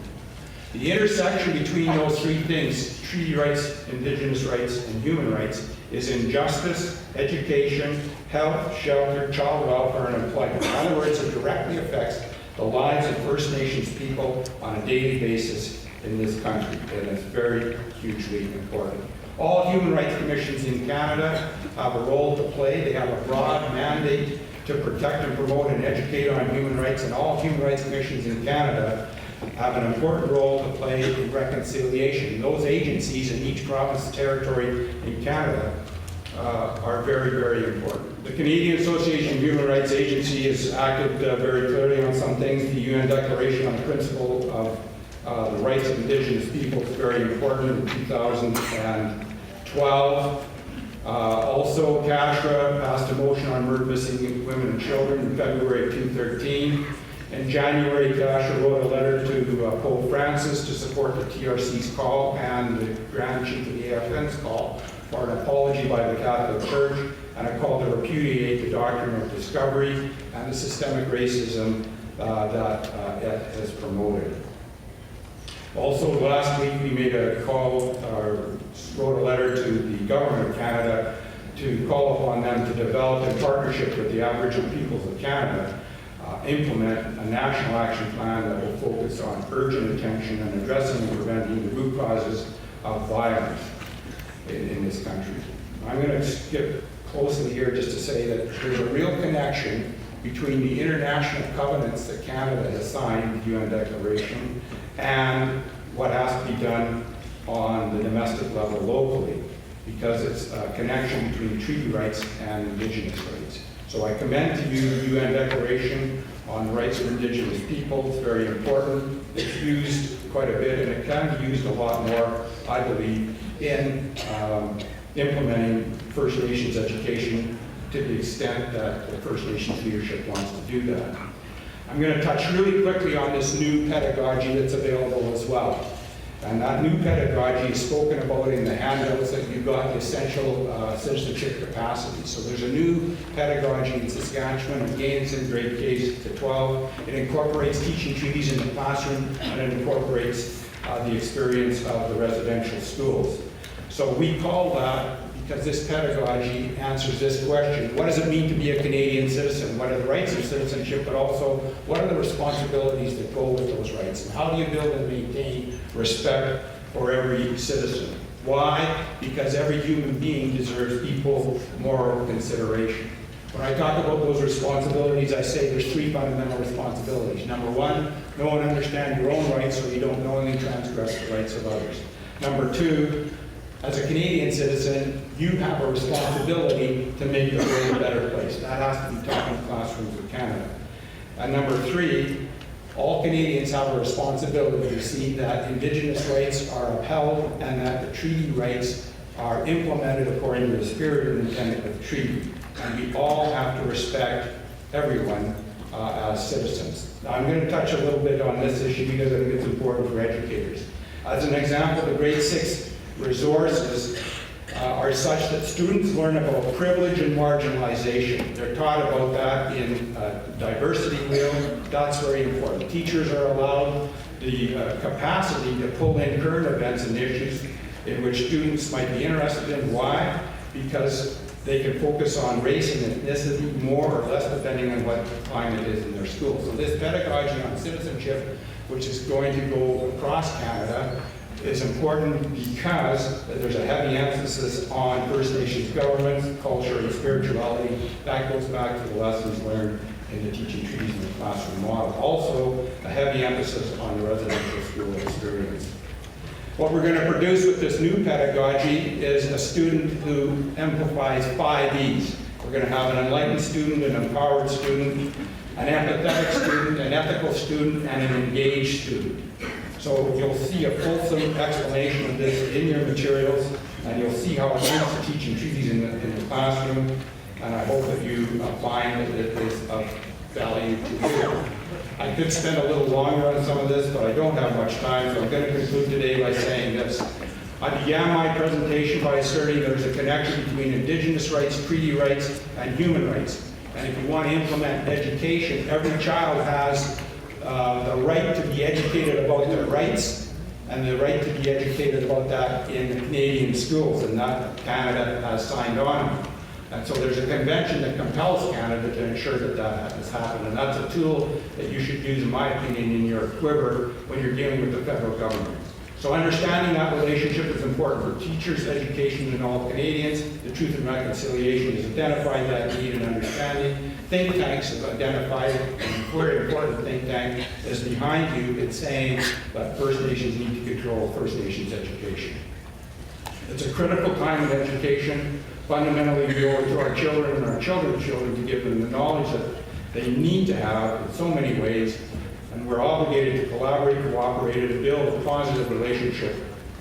The intersection between those three things, treaty rights, Indigenous rights, and human rights, is in justice, education, health, shelter, child welfare, and employment. In other words, it directly affects the lives of First Nations people on a daily basis in this country, and it's very hugely important. All human rights commissions in Canada have a role to play. They have a broad mandate to protect and promote and educate on human rights, and all human rights commissions in Canada have an important role to play in reconciliation. Those agencies in each province and territory in Canada are very, very important. The Canadian Association of Human Rights Agency has acted very clearly on some things. The UN Declaration on the Principle of the Rights of Indigenous People is very important in 2012. Also, CASHRA passed a motion on murder, missing women and children in February of 2013. In January, CASHRA wrote a letter to Pope Francis to support the TRC's call and the Grand Chief of the AFN's call for an apology by the Catholic Church and a call to repudiate the doctrine of discovery and the systemic racism that it has promoted. Also, last week we made a call, wrote a letter to the Government of Canada to call upon them to develop, in partnership with the Aboriginal peoples of Canada, implement a national action plan that will focus on urgent attention and addressing and preventing the root causes of violence in this country. I'm going to skip closely here just to say that there's a real connection between the international covenants that Canada has signed, the UN Declaration, and what has to be done on the domestic level locally, because it's a connection between treaty rights and Indigenous rights. So I commend to you the UN Declaration on the Rights of Indigenous People. It's very important. It's used quite a bit, and it can be used a lot more, I believe, in implementing First Nations education to the extent that the First Nations leadership wants to do that. I'm going to touch really quickly on this new pedagogy that's available as well. And that new pedagogy is spoken about in the handouts that you've got, the essential citizenship capacity. So there's a new pedagogy in Saskatchewan, again it's in grade K to 12. It incorporates teaching treaties in the classroom, and it incorporates the experience of the residential schools. So we call that, because this pedagogy answers this question: what does it mean to be a Canadian citizen? What are the rights of citizenship, but also what are the responsibilities that go with those rights? And how do you build and maintain respect for every citizen? Why? Because every human being deserves equal moral consideration. When I talk about those responsibilities, I say there's three fundamental responsibilities. Number one, know and understand your own rights so you don't knowingly transgress the rights of others. Number two, as a Canadian citizen, you have a responsibility to make the world a better place. That has to be taught in the classrooms of Canada. And number three, all Canadians have a responsibility to see that Indigenous rights are upheld and that the treaty rights are implemented according to the spirit and intent of the treaty. And we all have to respect everyone as citizens. Now, I'm going to touch a little bit on this issue because I think it's important for educators. As an example, the grade 6 resources are such that students learn about privilege and marginalization. They're taught about that in diversity wheel. That's very important. Teachers are allowed the capacity to pull in current events and issues in which students might be interested in. Why? Because they can focus on race and ethnicity more or less depending on what the climate is in their school. So this pedagogy on citizenship, which is going to go across Canada, is important because there's a heavy emphasis on First Nations governmance, culture, and spirituality. That goes back to the lessons learned in the teaching treaties in the classroom model. Also, a heavy emphasis on the residential school experience. What we're going to produce with this new pedagogy is a student who amplifies 5 E's. We're going to have an enlightened student, an empowered student, an empathetic student, an ethical student, and an engaged student. So you'll see a fulsome explanation of this in your materials, and you'll see how it links to teaching treaties in the classroom, and I hope that you find that it is of value to you. I could spend a little longer on some of this, but I don't have much time, so I'm going to conclude today by saying this. I began my presentation by asserting there is a connection between Indigenous rights, treaty rights, and human rights. And if you want to implement education, every child has the right to be educated about their rights and the right to be educated about that in Canadian schools, and that Canada has signed on. And so there's a convention that compels Canada to ensure that that has happened. And that's a tool that you should use, in my opinion, in your quiver when you're dealing with the federal government. So understanding that relationship is important for teachers, education, and all Canadians. The Truth and Reconciliation has identified that need and understanding. Think tanks have identified it, and a very important think tank is behind you. It's saying that First Nations need to control First Nations education. It's a critical time in education. Fundamentally, we owe it to our children and our children's children to give them the knowledge that they need to have in so many ways, and we're obligated to collaborate, cooperate, and build a positive relationship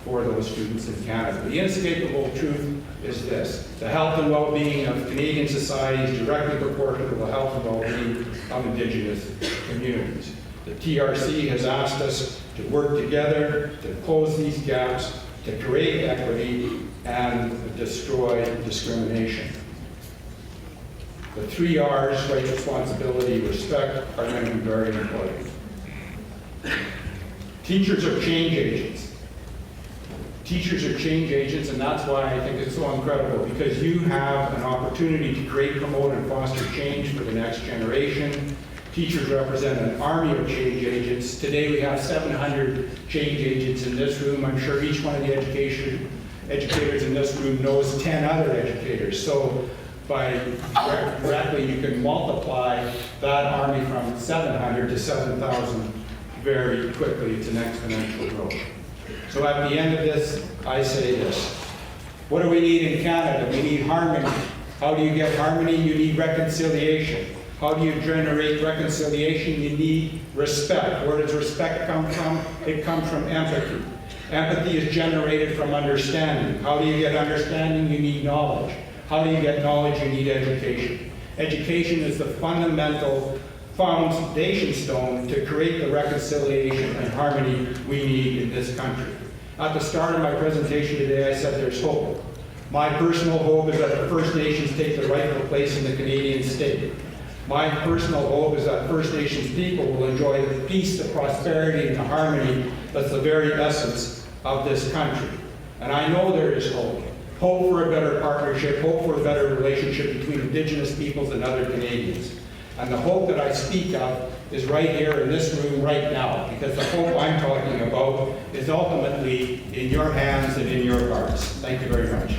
for those students in Canada. The inescapable truth is this: the health and well-being of Canadian society is directly proportional to the health and well-being of Indigenous communities. The TRC has asked us to work together to close these gaps, to create equity, and destroy discrimination. The 3 R's, right, responsibility, respect, are going to be very important. Teachers are change agents. Teachers are change agents, and that's why I think it's so incredible, because you have an opportunity to create, promote, and foster change for the next generation. Teachers represent an army of change agents. Today we have 700 change agents in this room. I'm sure each one of the educators in this room knows 10 other educators. So by directly, you can multiply that army from 700 to 7,000 very quickly. It's an exponential growth. So at the end of this, I say this: what do we need in Canada? We need harmony. How do you get harmony? You need reconciliation. How do you generate reconciliation? You need respect. Where does respect come from? It comes from empathy. Empathy is generated from understanding. How do you get understanding? You need knowledge. How do you get knowledge? You need education. Education is the fundamental foundation stone to create the reconciliation and harmony we need in this country. At the start of my presentation today, I said there's hope. My personal hope is that the First Nations take the rightful place in the Canadian state. My personal hope is that First Nations people will enjoy the peace, the prosperity, and the harmony that's the very essence of this country. And I know there is hope. Hope for a better partnership, hope for a better relationship between Indigenous peoples and other Canadians. And the hope that I speak of is right here in this room right now, because the hope I'm talking about is ultimately in your hands and in your hearts. Thank you very much.